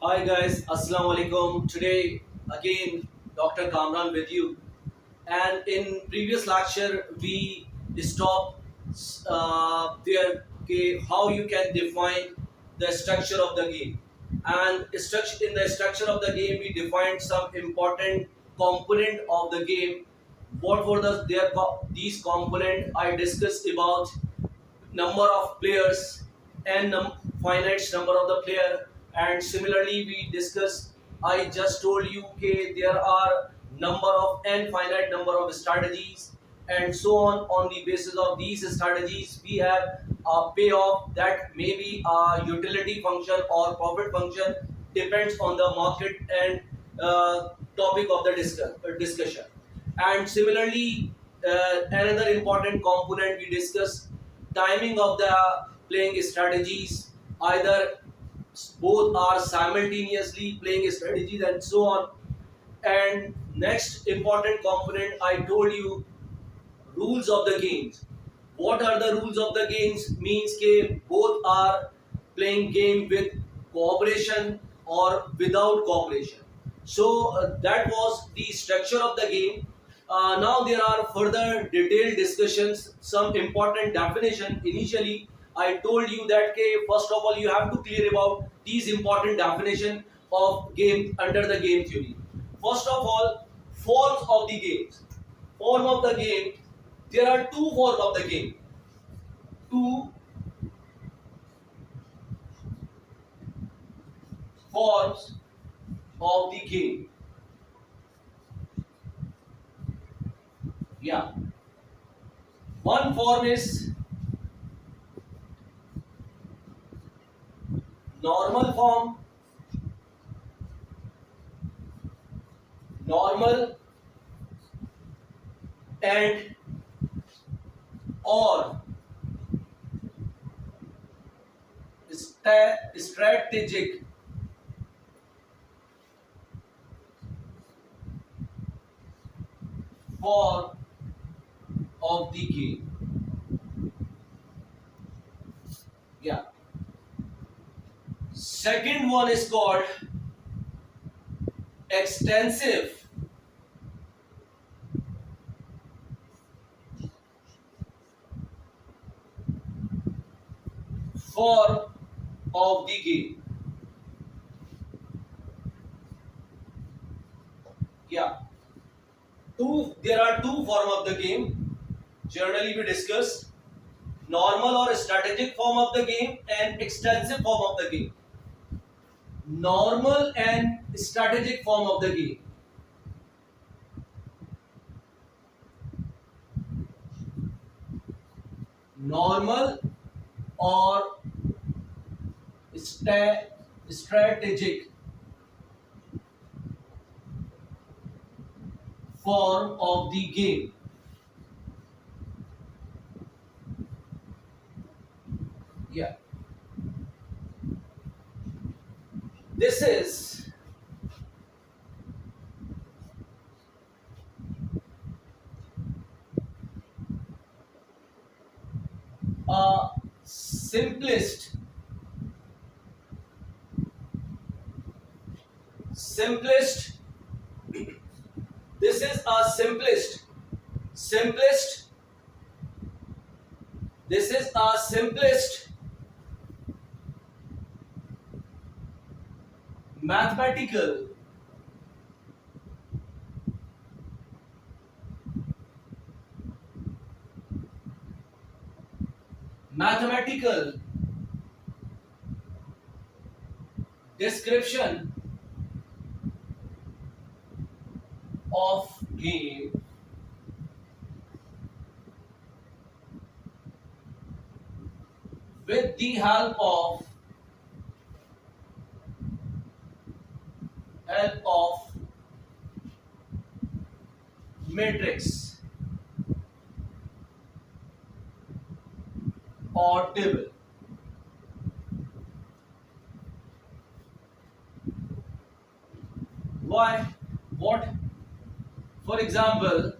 Hi guys, Assalamu alaikum. Today again Dr. Kamran with you. And in previous lecture we stopped there okay, how you can define the structure of the game. And in the structure of the game we defined some important component of the game. What were these component? I discussed about number of players and finite number of the player, and similarly we discussed, I just told you okay, there are number of n finite number of strategies and so on the basis of these strategies we have a payoff that may be a utility function or profit function, depends on the market and topic of the discussion. And similarly, another important component we discussed, timing of the playing strategies, either both are simultaneously playing strategies and so on. And next important component, I told you, rules of the games. What are the rules of the games? Means ke both are playing game with cooperation or without cooperation. So that was the structure of the game. Now there are further detailed discussions, some important definition. Initially, I told you that first of all you have to clear about these important definition of game under the game theory. First of all, forms of the games. Form of the game. There are two forms of the game. Two forms of the game. Yeah. One form is normal form, normal and or strategic form of the game. Yeah. Second one is called extensive form of the game. Yeah. There are two form of the game. Generally we discuss normal or strategic form of the game and extensive form of the game. Normal and strategic form of the game. Normal or strategic form of the game. Yeah. This is a simplest simplest this is a simplest this is a simplest mathematical mathematical description of game with the help of matrix or table. Why? What? For example,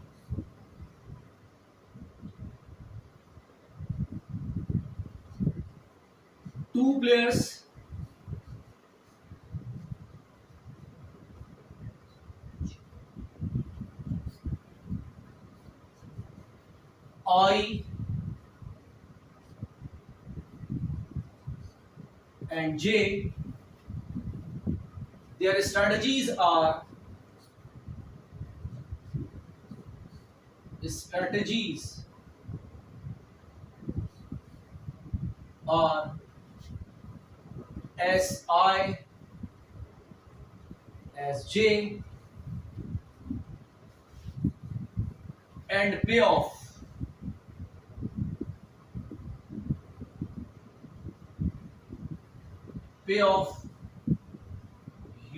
two players I and J, their strategies are S I as J and payoff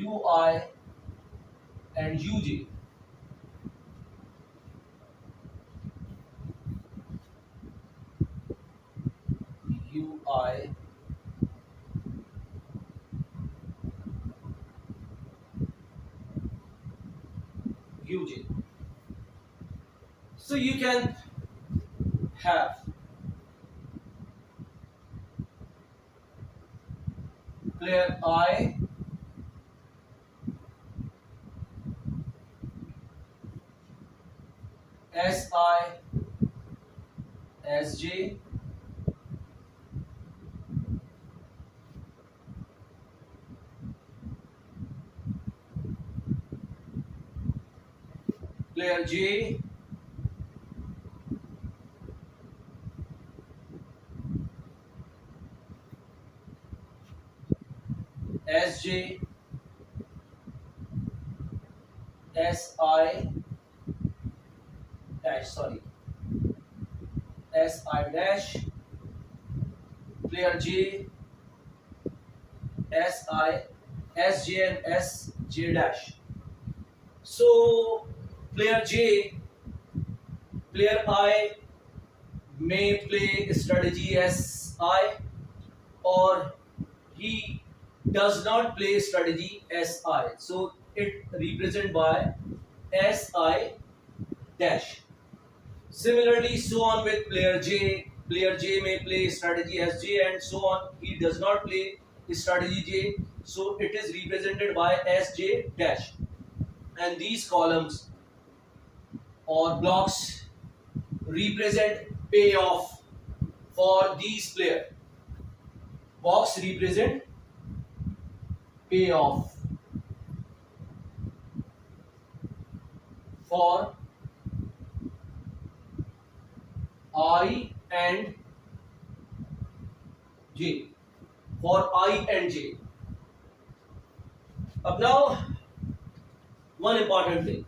UI and UJ. UI UJ. So you can have player I SI SJ player J SJ SI dash sorry SI dash player J SI SJ and SJ dash. So player J, player I may play strategy SI or he does not play strategy SI. So it represented by SI dash. Similarly, so on with player J. Player J may play strategy SJ and so on. He does not play strategy J. So it is represented by SJ dash. And these columns or blocks represent payoff for these players. Box represent payoff for I and J. For I and J. Up now, one important thing.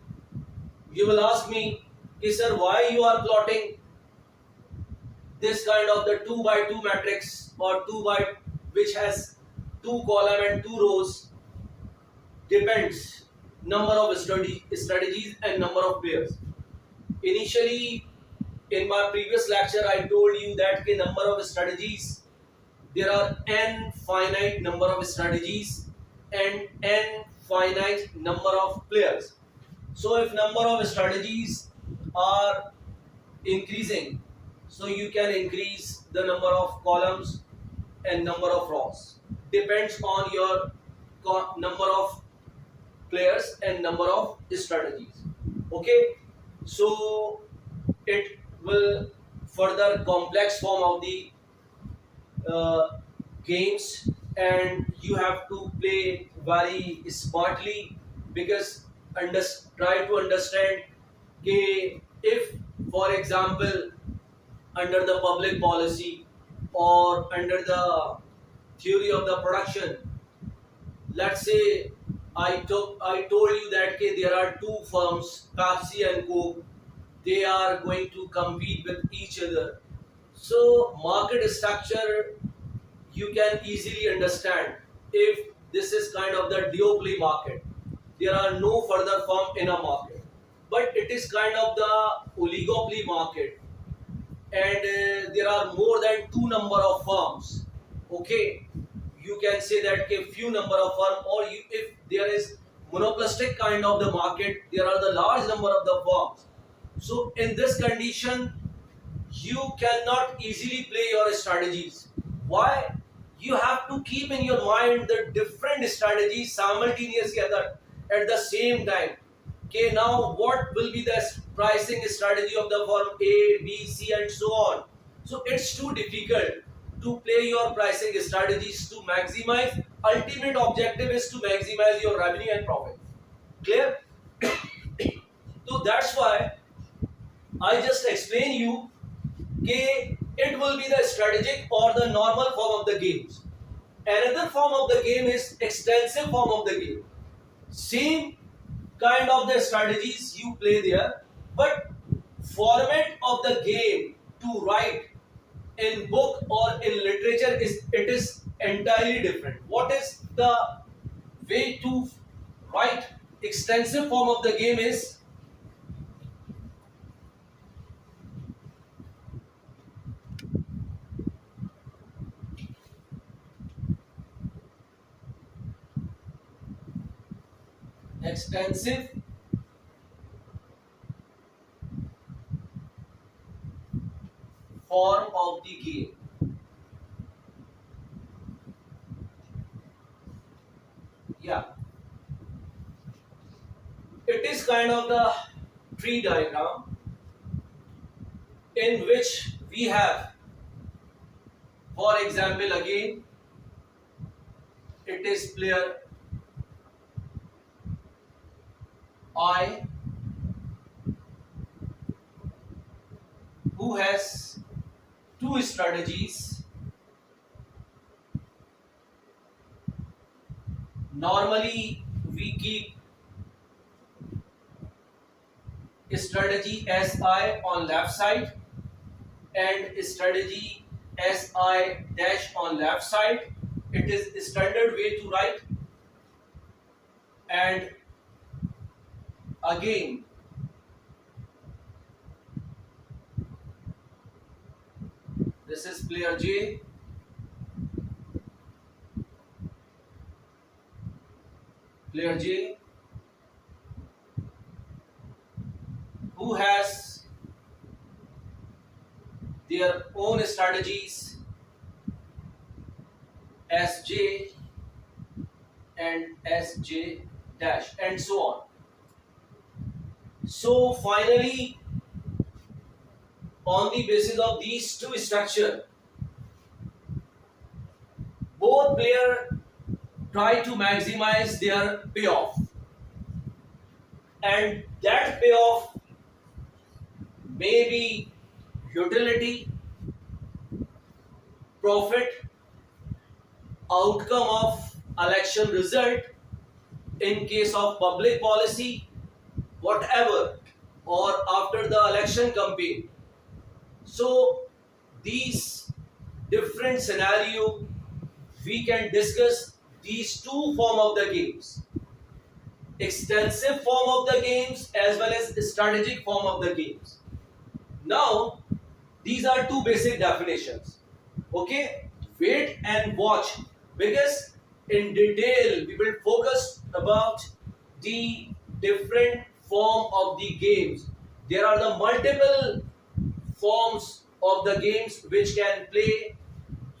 You will ask me, sir, why you are plotting this kind of the 2 by 2 matrix or 2 by which has 2 column and 2 rows? Depends number of strategies and number of players. Initially, in my previous lecture, I told you that the number of strategies, there are n finite number of strategies and n finite number of players. So if number of strategies are increasing, so you can increase the number of columns and number of rows. Depends on your number of players and number of strategies. Okay, so it will further complex form of the uh, games, and you have to play very smartly because try to understand कि if for example under the public policy or under the theory of the production, let's say I told you that there are two firms, Pepsi and Coke, they are going to compete with each other. So market structure you can easily understand if this is kind of the duopoly market. There are no further firm in a market, but it is kind of the oligopoly market, and there are more than two number of firms. Okay, you can say that a few number of firm, or if there is monopolistic kind of the market, there are the large number of the firms. So in this condition, you cannot easily play your strategies. Why? You have to keep in your mind the different strategies simultaneously at the same time. Okay, now what will be the pricing strategy of the firm A, B, C, and so on? So it's too difficult to play your pricing strategies to maximize. Ultimate objective is to maximize your revenue and profit. Clear? So that's why I just explain you that it will be the strategic or the normal form of the games. Another form of the game is extensive form of the game. Same kind of the strategies you play there, but format of the game to write in book or in literature is entirely different. What is the way to write extensive form of the game is extensive form of the game. Yeah, it is kind of the tree diagram in which we have, for example, again, it is player I who has two strategies. Normally, we keep strategy SI on left side and strategy SI dash on left side. It is standard way to write. And again, this is player J, player J who has their own strategies SJ and SJ dash and so on. So finally, on the basis of these two structure, both player try to maximize their payoff, and that payoff may be utility, profit, outcome of election result in case of public policy, whatever, or after the election campaign. So these different scenario we can discuss these two form of the games, extensive form of the games as well as strategic form of the games. Now these are two basic definitions. Okay, wait and watch, because in detail we will focus about the different form of the games. There are the multiple forms of the games which can play.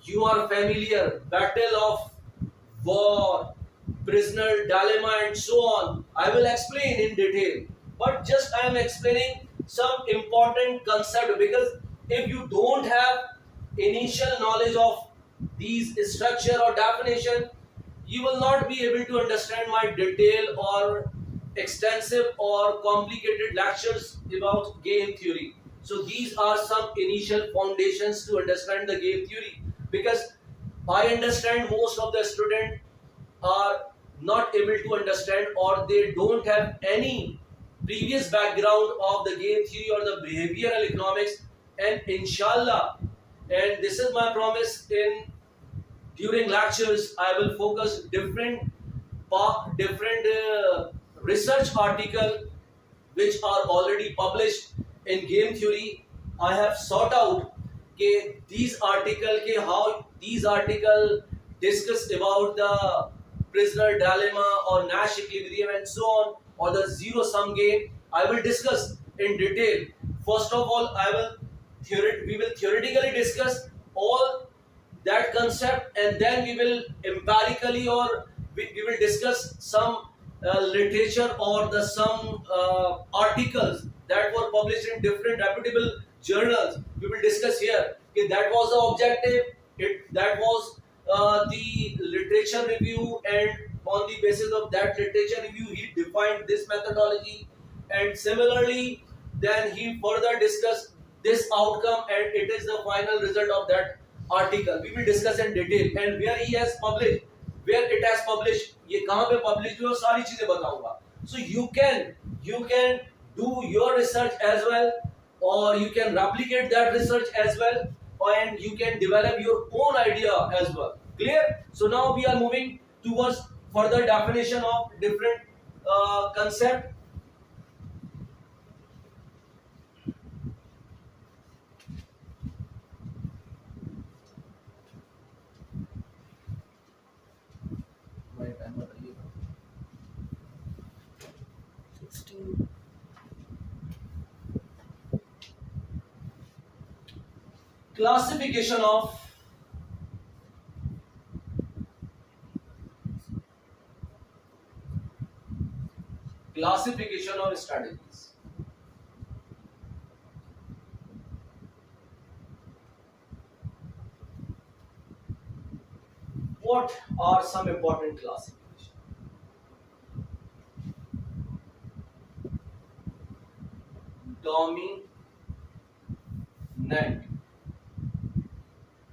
You are familiar, battle of war, prisoner dilemma and so on. I will explain in detail, but just I am explaining some important concept, because if you don't have initial knowledge of these structure or definition, you will not be able to understand my detail or extensive or complicated lectures about game theory. So these are some initial foundations to understand the game theory, because I understand most of the students are not able to understand, or they don't have any previous background of the game theory or the behavioral economics. And inshallah, and this is my promise, in during lectures I will focus different research article which are already published in game theory. I have sought out these article how these article discuss about the prisoner dilemma or Nash equilibrium and so on, or the zero sum game. I will discuss in detail. First of all, we will theoretically discuss all that concept, and then we will empirically, or we will discuss some literature or the some articles that were published in different reputable journals. We will discuss here. Okay, that was the objective. That was the literature review, and on the basis of that literature review, he defined this methodology, and similarly, then he further discussed this outcome, and it is the final result of that article. We will discuss in detail and where he has published, where it has published, ये कहाँ पे published हुआ, सारी चीजें बताऊंगा. So you can do your research as well, or you can replicate that research as well, and you can develop your own idea as well. Clear? So now we are moving towards further definition of different concept. Classification of strategies. What are some important classifications?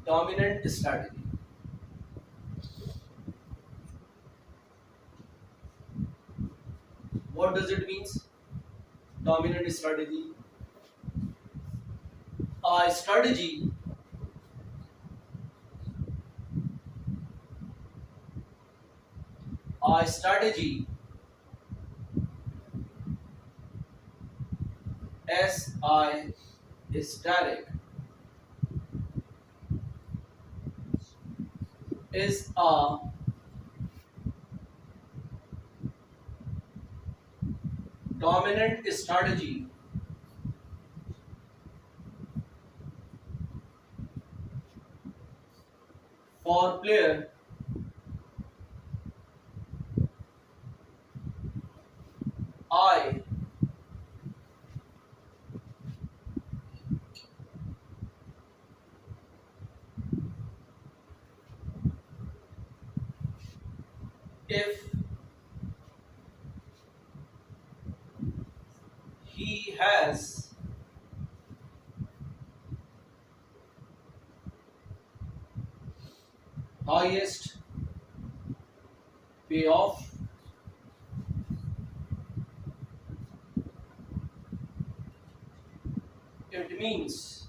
Dominant strategy. What does it mean? Dominant strategy. A strategy static is a dominant strategy for player I if he has highest payoff it means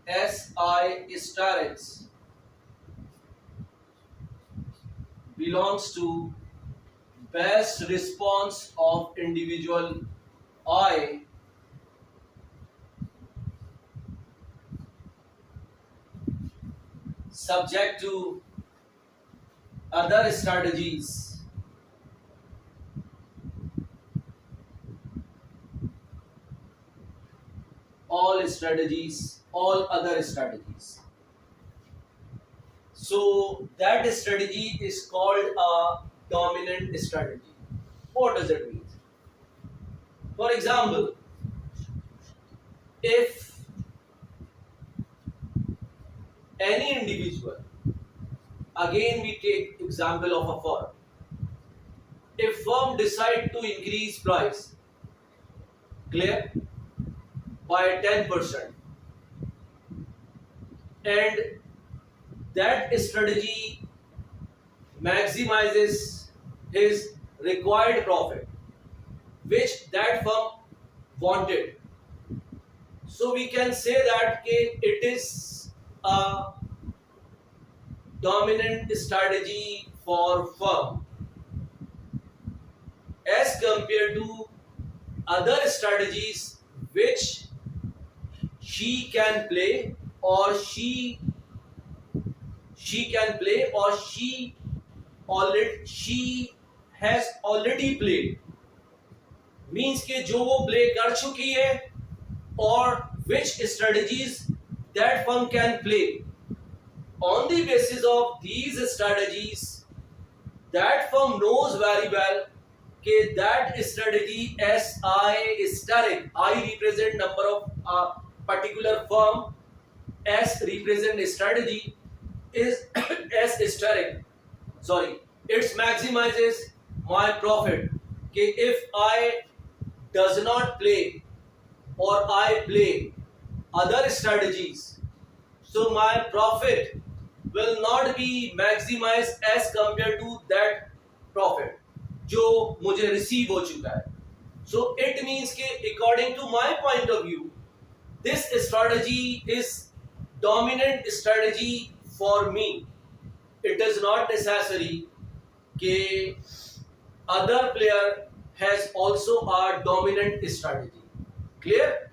SI Starix belongs to best response of individual I subject to other strategies all other strategies. So that strategy is called a dominant strategy. What does it mean? For example, if any individual, again we take example of a firm, if firm decide to increase price, clear, by 10%, and that strategy maximizes his required profit, which that firm wanted. So we can say that it is a dominant strategy for firm as compared to other strategies which she can play or she has already played, means के जो वो play कर चुकी है, or which strategies that firm can play. On the basis of these strategies, that firm knows very well that strategy SI steric. I represent number of particular firm, S represent strategy is S steric. Sorry, it maximizes my profit. Okay, if I does not play or I play other strategies, so my profit will not be maximized as compared to that profit जो मुझे receive हो चुका है. So it means कि according to my point of view, this strategy is dominant strategy for me. It is not necessary कि other player has also a dominant strategy. Clear?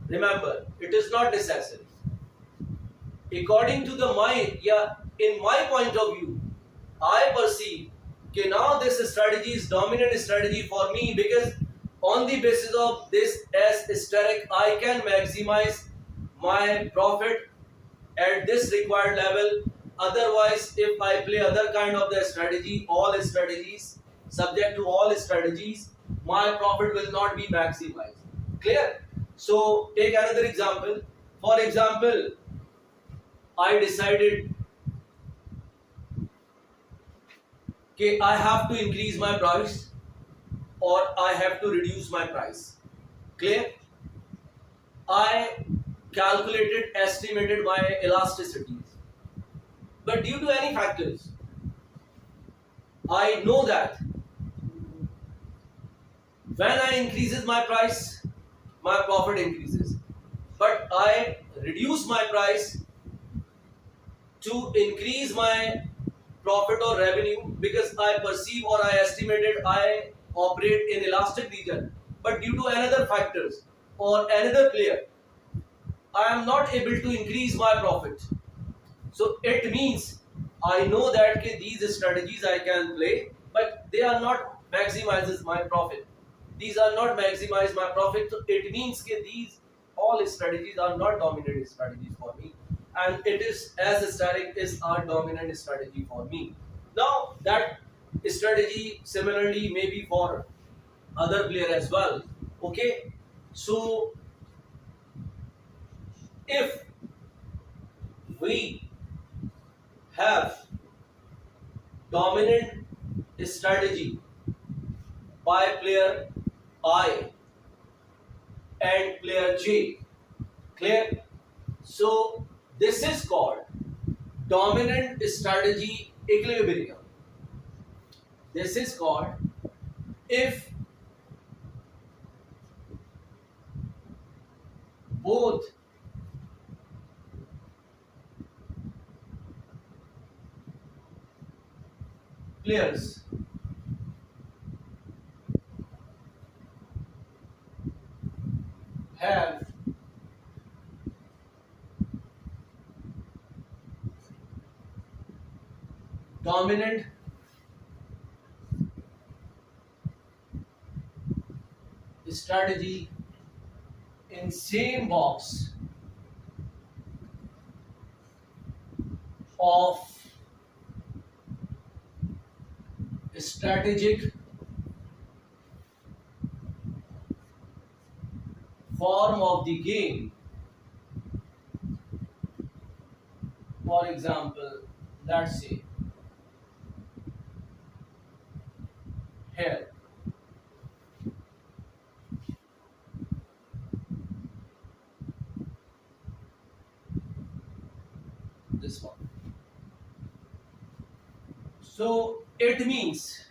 Remember, it is not necessary. According to the my, yeah, in my point of view, I perceive that now this strategy is dominant strategy for me because on the basis of this S steric, I can maximize my profit at this required level. Otherwise, if I play other kind of the strategy, all strategies, subject to all strategies, my profit will not be maximized. Clear? So take another example. For example, I decided that I have to increase my price or I have to reduce my price. Clear? I calculated, estimated my elasticities. But due to any factors, I know that when I increases my price, my profit increases. But I reduce my price to increase my profit or revenue because I perceive or I estimated I operate in elastic region. But due to another factors or another player, I am not able to increase my profit. So it means I know that these strategies I can play, but they are not maximizes my profit. These are not maximize my profit. So it means that these all strategies are not dominant strategies for me, and it is as static is our dominant strategy for me. Now that strategy similarly maybe for other player as well. Okay, so if we have dominant strategy by player I and player J. Clear? So this is called dominant strategy equilibrium. This is called if both players have dominant strategy in same box of strategic form of the game. For example, let's say here this one. So it means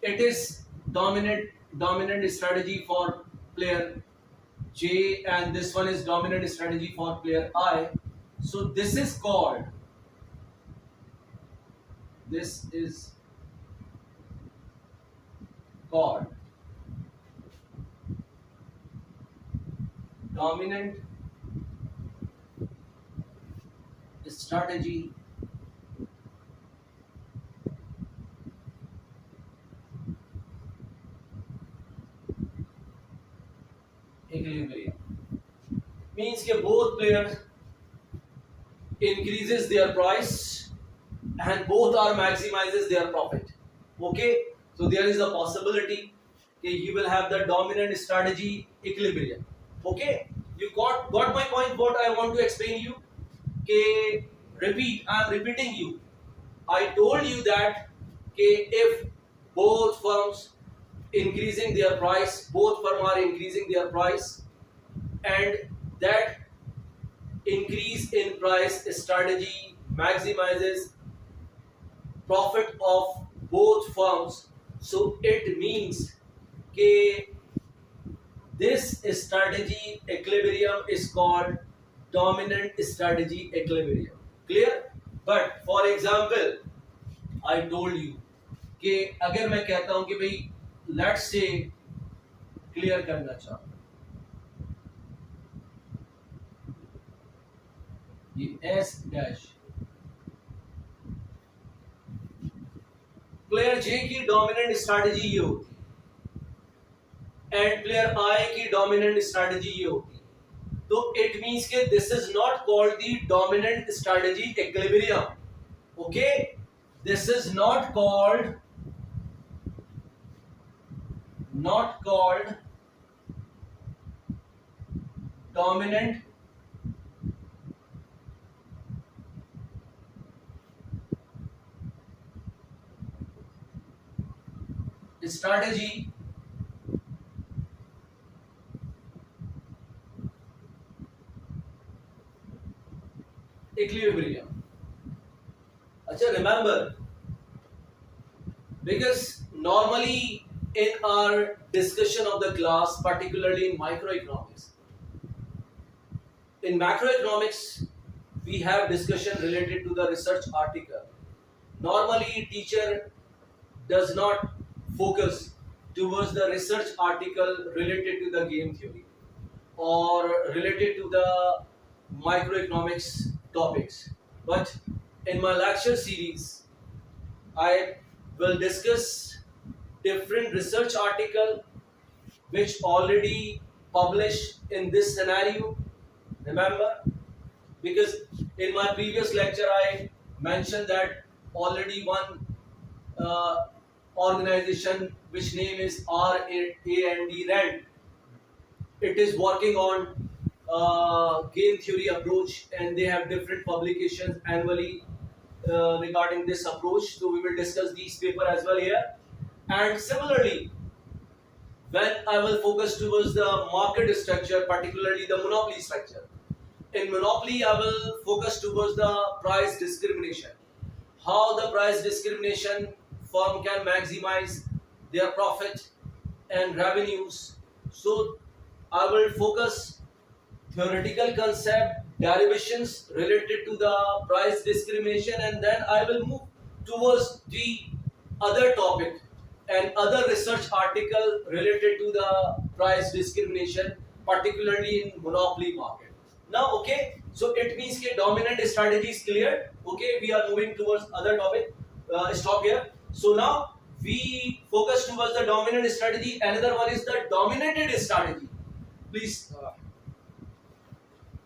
it is dominant strategy for player J and this one is dominant strategy for player I. So this is called dominant strategy equilibrium. Means that both players increases their price and both are maximizes their profit. Okay, so there is a possibility that you will have the dominant strategy equilibrium. Okay, you got my point. What I want to explain you, okay, I am repeating you. I told you that, okay, if both firms increasing their price, both firm are increasing their price, and that increase in price strategy maximizes profit of both firms. So it means that this strategy equilibrium is called dominant strategy equilibrium. Clear? But for example, I told you कि अगर मैं कहता हूं कि भाई let's say clear करना चाहूं ये एस डैश प्लेयर जे की डोमिनेंट स्ट्रेटजी ये होती है एंड प्लेयर आई की डोमिनेंट स्ट्रेटजी ये होती है, तो इट मींस के this is not called the dominant strategy equilibrium. Okay, this is not called dominant strategy equilibrium. अच्छा, remember, because normally in our discussion of the class, particularly in microeconomics, in macroeconomics we have discussion related to the research article. Normally teacher does not focus towards the research article related to the game theory or related to the microeconomics topics. But in my lecture series, I will discuss different research article which already published in this scenario. Remember, because in my previous lecture I mentioned that already one uh, organization which name is R&D Rand, it is working on game theory approach, and they have different publications annually regarding this approach. So we will discuss these paper as well here. And similarly, when I will focus towards the market structure, particularly the monopoly structure. In monopoly, I will focus towards the price discrimination. How the price discrimination firm can maximize their profit and revenues. So I will focus theoretical concept, derivations related to the price discrimination, and then I will move towards the other topic and other research article related to the price discrimination, particularly in monopoly market. Now, okay, so it means that dominant strategy is clear. Okay, we are moving towards other topic. Stop here. So now we focus towards the dominant strategy. Another one is the dominated strategy. Please.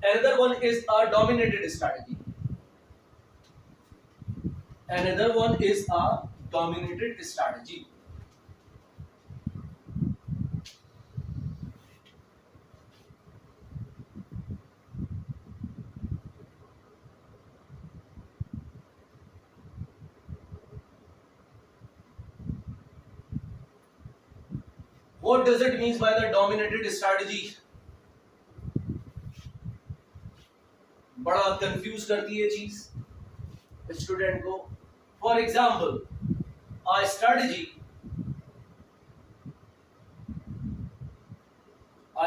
Another one is a dominated strategy. Another one is a dominated strategy. What does it mean by the dominated strategy? बड़ा confuse करती है चीज student को. For example, a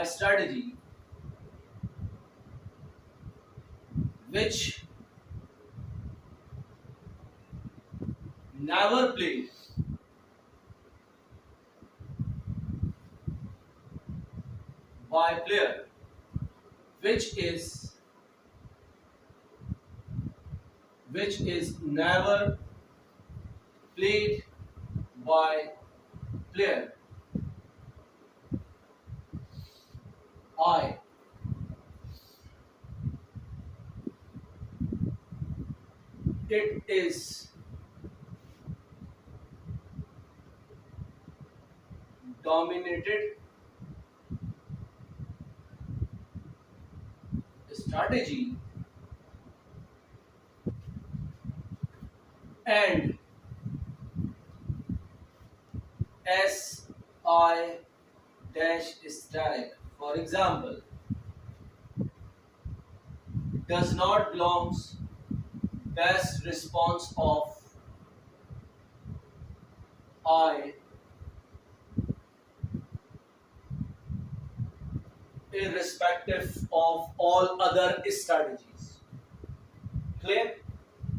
strategy which never played by player, which is never played by player. I it is dominated strategy, and SI dash static, for example, does not belongs best response of I irrespective of all other strategies. Clear?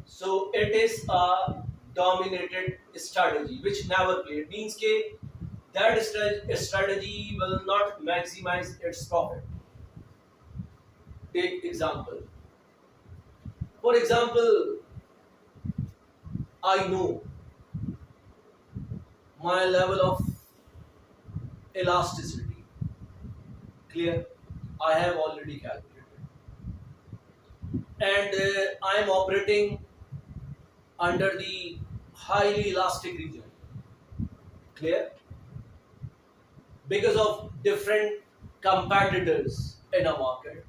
So it is a dominated strategy which never played. Means ke that strategy will not maximize its profit. Take example. For example, I know my level of elasticity. Clear? I have already calculated, and I am operating under the highly elastic region. Clear? Because of different competitors in a market,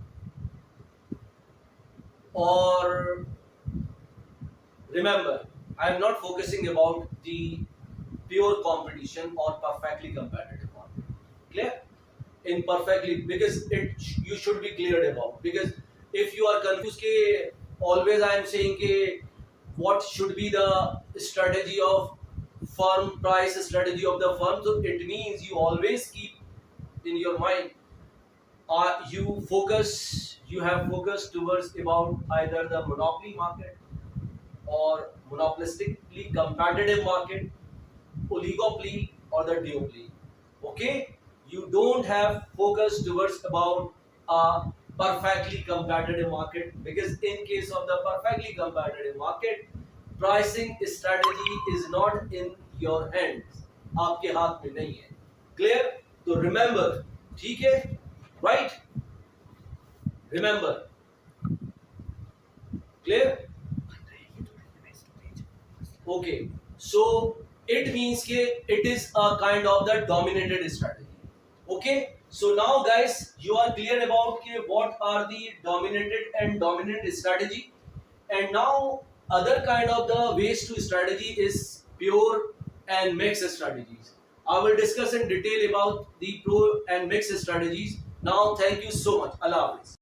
or remember, I am not focusing about the pure competition or perfectly competitive market. Clear? In perfectly, because it you should be cleared about, because if you are confused ke always I am saying ke what should be the strategy of firm, price strategy of the firm, so it means you always keep in your mind, you have focused towards about either the monopoly market or monopolistically competitive market, oligopoly or the duopoly. Okay, you don't have focus towards about a perfectly competitive market, because in case of the perfectly competitive market, pricing strategy is not in your hands, आपके हाथ में नहीं है. Clear? तो remember, ठीक है, right? Remember, clear? Okay, so it means ke it is a kind of the dominated strategy. Okay, so now guys, you are clear about ke what are the dominated and dominant strategy, and now other kind of the ways to strategy is pure and mixed strategies. I will discuss in detail about the pro and mixed strategies. Now, thank you so much. Allah Hafiz.